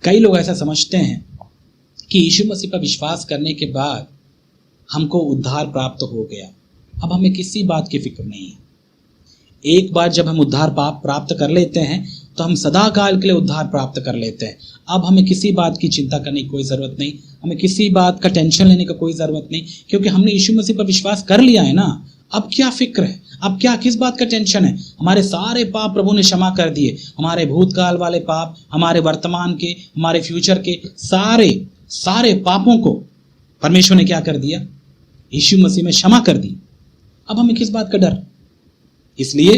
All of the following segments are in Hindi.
कई लोग ऐसा समझते हैं कि यीशु मसीह पर विश्वास करने के बाद हमको उद्धार प्राप्त हो गया, अब हमें किसी बात की फिक्र नहीं है। एक बार जब हम उद्धार प्राप्त कर लेते हैं तो हम सदा काल के लिए उद्धार प्राप्त कर लेते हैं। अब हमें किसी बात की चिंता करने की कोई ज़रूरत नहीं, हमें किसी बात का टेंशन लेने का कोई ज़रूरत नहीं, क्योंकि हमने यीशु मसीह पर विश्वास कर लिया है ना। अब क्या फिक्र है, अब क्या किस बात का टेंशन है। हमारे सारे पाप प्रभु ने क्षमा कर दिए, हमारे भूतकाल वाले पाप, हमारे वर्तमान के, हमारे फ्यूचर के सारे पापों को परमेश्वर ने क्या कर दिया, यीशु मसीह में क्षमा कर दी। अब हमें किस बात का डर। इसलिए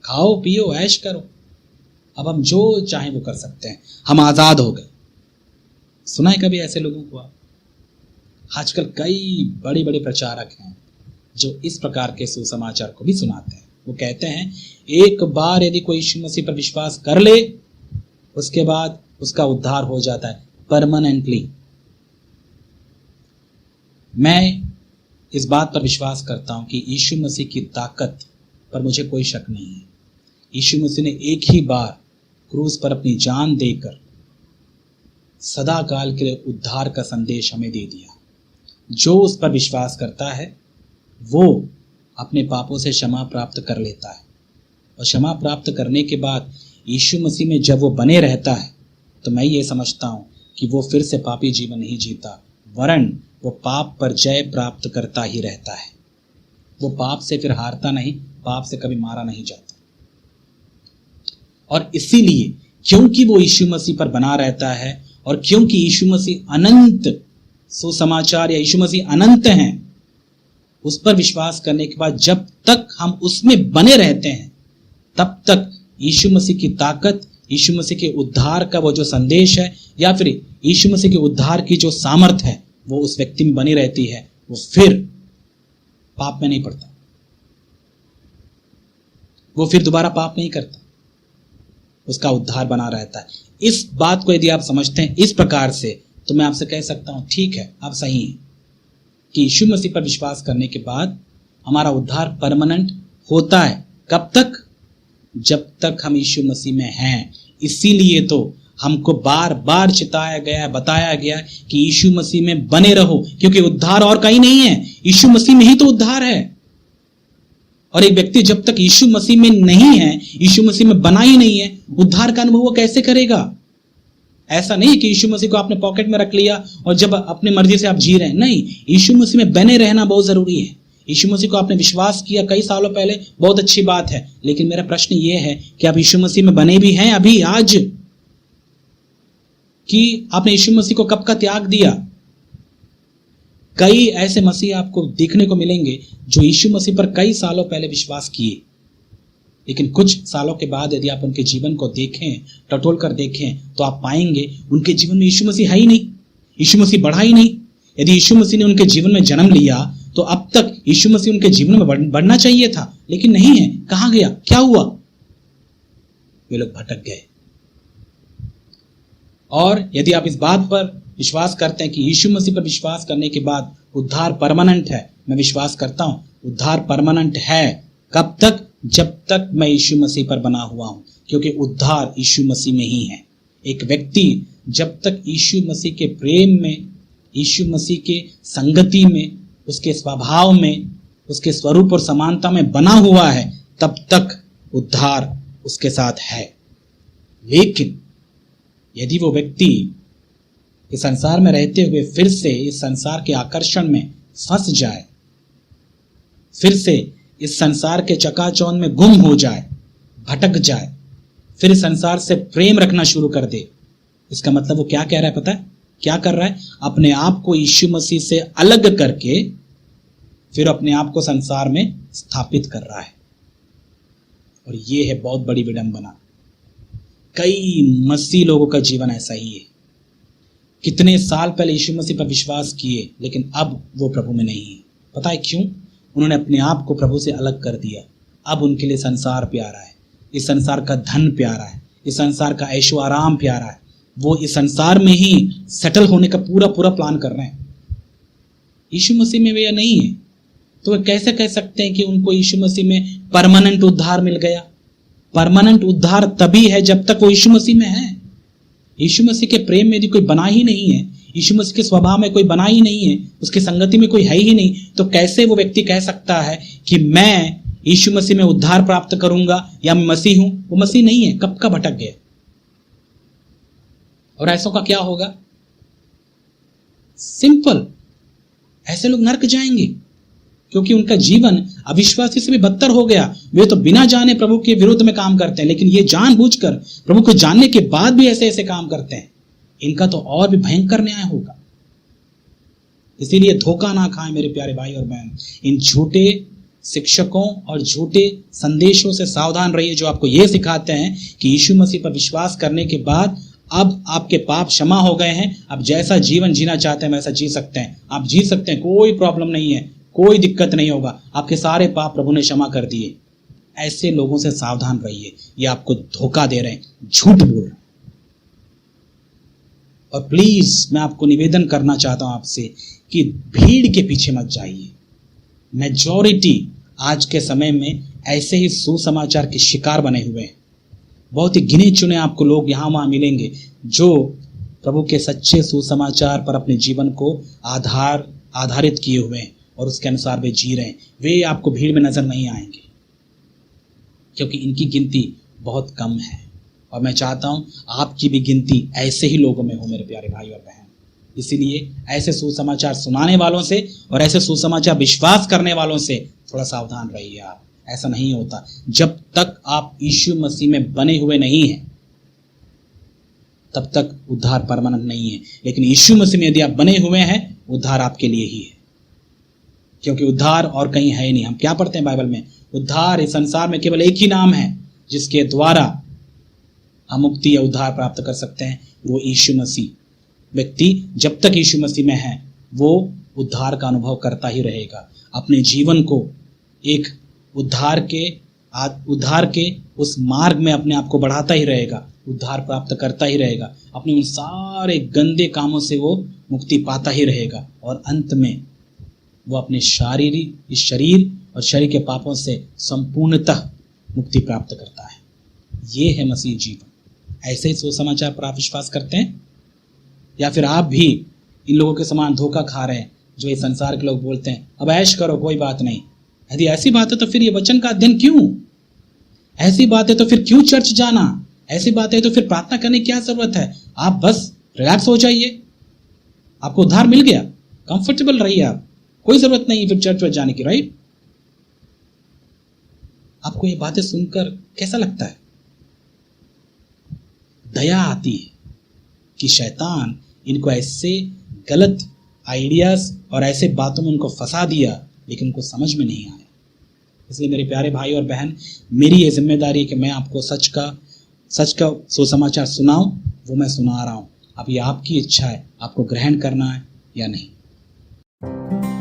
खाओ पियो ऐश करो, अब हम जो चाहें वो कर सकते हैं, हम आजाद हो गए। सुना है कभी ऐसे लोगों को? आजकल कई बड़े बड़े प्रचारक हैं जो इस प्रकार के सुसमाचार को भी सुनाते हैं। वो कहते हैं एक बार यदि कोई यीशु मसीह पर विश्वास कर ले, उसके बाद उसका उद्धार हो जाता है परमानेंटली। मैं इस बात पर विश्वास करता हूं कि यीशु मसीह की ताकत पर मुझे कोई शक नहीं है। यीशु मसीह ने एक ही बार क्रूस पर अपनी जान देकर सदा काल के लिए उद्धार का संदेश हमें दे दिया। जो उस पर विश्वास करता है वो अपने पापों से क्षमा प्राप्त कर लेता है, और क्षमा प्राप्त करने के बाद यीशु मसीह में जब वो बने रहता है तो मैं ये समझता हूँ कि वो फिर से पापी जीवन नहीं जीता, वरन वो पाप पर जय प्राप्त करता ही रहता है। वो पाप से फिर हारता नहीं, पाप से कभी मारा नहीं जाता। और इसीलिए क्योंकि वो यीशु मसीह पर बना रहता है और क्योंकि यीशु मसीह अनंत सुसमाचार या यीशु मसीह अनंत हैं, उस पर विश्वास करने के बाद जब तक हम उसमें बने रहते हैं तब तक यीशु मसीह की ताकत, यीशु मसीह के उद्धार का वो जो संदेश है या फिर यीशु मसीह के उद्धार की जो सामर्थ है वो उस व्यक्ति में बनी रहती है। वो फिर पाप में नहीं पड़ता, वो फिर दोबारा पाप नहीं करता, उसका उद्धार बना रहता है। इस बात को यदि आप समझते हैं इस प्रकार से तो मैं आपसे कह सकता हूं ठीक है, आप सही हैं कि यीशु मसीह पर विश्वास करने के बाद हमारा उद्धार परमानेंट होता है। कब तक? जब तक हम यीशु मसीह में हैं। इसीलिए तो हमको बार बार चिताया गया, बताया गया कि यीशु मसीह में बने रहो, क्योंकि उद्धार और कहीं नहीं है, यीशु मसीह में ही तो उद्धार है। और एक व्यक्ति जब तक यीशु मसीह में नहीं है, यीशु मसीह में बना ही नहीं है, उद्धार का अनुभव वो कैसे करेगा? ऐसा नहीं कि यीशु मसीह को आपने पॉकेट में रख लिया और जब अपनी मर्जी से आप जी रहे हैं, नहीं, यीशु मसीह में बने रहना बहुत जरूरी है। यीशु मसीह को आपने विश्वास किया कई सालों पहले, बहुत अच्छी बात है, लेकिन मेरा प्रश्न ये है कि आप यीशु मसीह में बने भी हैं अभी आज, कि आपने यीशु मसीह को कब का त्याग दिया? कई ऐसे मसीह आपको देखने को मिलेंगे जो यीशु मसीह पर कई सालों पहले विश्वास किए, लेकिन कुछ सालों के बाद यदि आप उनके जीवन को देखें, टटोल कर देखें, तो आप पाएंगे उनके जीवन में यीशु मसीह है ही नहीं, यीशु मसीह बढ़ा ही नहीं। यदि यीशु मसीह ने उनके जीवन में जन्म लिया तो अब तक यीशु मसीह उनके जीवन में बढ़ना चाहिए था, लेकिन नहीं है। कहां गया? क्या हुआ? वे लोग भटक गए। और यदि आप इस बात पर विश्वास करते हैं कि यीशु मसीह पर विश्वास करने के बाद उद्धार परमानेंट है, मैं विश्वास करता हूं उद्धार परमानेंट है। कब तक? जब तक मैं यीशु मसीह पर बना हुआ हूं, क्योंकि उद्धार यीशु मसीह में ही है। एक व्यक्ति जब तक यीशु मसीह के प्रेम में, यीशु मसीह के संगति में, उसके स्वभाव में, उसके स्वरूप और समानता में बना हुआ है, तब तक उद्धार उसके साथ है। लेकिन यदि वो व्यक्ति इस संसार में रहते हुए फिर से इस संसार के आकर्षण में फंस जाए, फिर से इस संसार के चकाचौंध में गुम हो जाए, भटक जाए, फिर इस संसार से प्रेम रखना शुरू कर दे, इसका मतलब वो क्या कह रहा है? पता है क्या कर रहा है? अपने आप को यीशु मसीह से अलग करके फिर अपने आप को संसार में स्थापित कर रहा है। और ये है बहुत बड़ी विडंबना। कई मसीह लोगों का जीवन ऐसा ही है। कितने साल पहले यीशु मसीह पर विश्वास किए, लेकिन अब वो प्रभु में नहीं है। पता है क्यों? उन्होंने अपने आप को प्रभु से अलग कर दिया। अब उनके लिए संसार प्यारा है, इस संसार का धन प्यारा है, इस संसार का ऐशो आराम प्यारा है। वो इस संसार में ही सेटल होने का पूरा पूरा प्लान कर रहे हैं। यीशु मसीह में वे नहीं है, तो वे कैसे कह सकते हैं कि उनको यीशु मसीह में परमानेंट उद्धार मिल गया? परमानेंट उद्धार तभी है जब तक वो यीशु मसीह में है। यीशु मसीह के प्रेम में यदि कोई बना ही नहीं है, यीशु मसीह के स्वभाव में कोई बना ही नहीं है, उसकी संगति में कोई है ही नहीं, तो कैसे वो व्यक्ति कह सकता है कि मैं यीशु मसीह में उद्धार प्राप्त करूंगा या मैं मसीह हूं? वो मसीह नहीं है, कब का भटक गया। और ऐसों का क्या होगा? सिंपल, ऐसे लोग नरक जाएंगे, क्योंकि उनका जीवन अविश्वासी से भी बदतर हो गया। वे तो बिना जाने प्रभु के विरुद्ध में काम करते हैं, लेकिन ये जानबूझकर प्रभु को जानने के बाद भी ऐसे ऐसे काम करते हैं। इनका तो और भी भयंकर न्याय होगा। इसीलिए धोखा ना खाएं मेरे प्यारे भाई और बहन। इन झूठे शिक्षकों और झूठे संदेशों से सावधान रहिए, जो आपको यह सिखाते हैं कि यीशु मसीह पर विश्वास करने के बाद अब आपके पाप क्षमा हो गए हैं, अब जैसा जीवन जीना चाहते हैं वैसा जी सकते हैं। आप जी सकते हैं, कोई प्रॉब्लम नहीं है, कोई दिक्कत नहीं होगा, आपके सारे पाप प्रभु ने क्षमा कर दिए। ऐसे लोगों से सावधान रहिए, ये आपको धोखा दे रहे हैं, झूठ बोल रहे हैं। और प्लीज मैं आपको निवेदन करना चाहता हूं आपसे कि भीड़ के पीछे मत जाइए। मेजॉरिटी आज के समय में ऐसे ही सुसमाचार के शिकार बने हुए हैं। बहुत ही गिने चुने आपको लोग यहां वहां मिलेंगे जो प्रभु के सच्चे सुसमाचार पर अपने जीवन को आधारित किए हुए हैं और उसके अनुसार वे जी रहे हैं। वे आपको भीड़ में नजर नहीं आएंगे, क्योंकि इनकी गिनती बहुत कम है। और मैं चाहता हूं आपकी भी गिनती ऐसे ही लोगों में हो मेरे प्यारे भाई और बहन। इसीलिए ऐसे सुसमाचार सुनाने वालों से और ऐसे सुसमाचार विश्वास करने वालों से थोड़ा सावधान रहिए आप। ऐसा नहीं होता। जब तक आप यीशु मसीह में बने हुए नहीं हैं, तब तक उद्धार परमानेंट नहीं है। लेकिन यीशु मसीह में यदि आप बने हुए हैं, उद्धार आपके लिए ही है, क्योंकि उद्धार और कहीं है ही नहीं। हम क्या पढ़ते हैं बाइबल में? उद्धार इस संसार में केवल एक ही नाम है जिसके द्वारा हम मुक्ति या उद्धार प्राप्त कर सकते हैं, वो यीशु मसीह। व्यक्ति जब तक यीशु मसीह में है, वो उद्धार का अनुभव करता ही रहेगा। अपने जीवन को एक उद्धार के उस मार्ग में अपने आप को बढ़ाता ही रहेगा, उद्धार प्राप्त करता ही रहेगा। अपने उन सारे गंदे कामों से वो मुक्ति पाता ही रहेगा, और अंत में वो अपने शरीर और शरीर के पापों से संपूर्णतः मुक्ति प्राप्त करता है। ये है मसीह जीवन। ऐसे ही सुसमाचार पर आप विश्वास करते हैं, या फिर आप भी इन लोगों के समान धोखा खा रहे हैं जो इस संसार के लोग बोलते हैं अब ऐश करो, कोई बात नहीं। यदि ऐसी बात है तो फिर ये वचन का अध्ययन क्यों? ऐसी बात है तो फिर क्यों चर्च जाना? ऐसी बात है तो फिर प्रार्थना करने की क्या जरूरत है? आप बस रिलैक्स हो जाइए, आपको उद्धार मिल गया, कंफर्टेबल रहिए आप, कोई जरूरत नहीं फिर चर्च जाने की, राइट? आपको ये बातें सुनकर कैसा लगता है? दया आती है कि शैतान इनको ऐसे गलत आइडियाज और ऐसे बातों में उनको फंसा दिया, लेकिन उनको समझ में नहीं आया। इसलिए मेरे प्यारे भाई और बहन, मेरी ये जिम्मेदारी है कि मैं आपको सच का सुसमाचार सुनाऊं। वो मैं सुना रहा हूं। अब ये आपकी इच्छा है, आपको ग्रहण करना है या नहीं।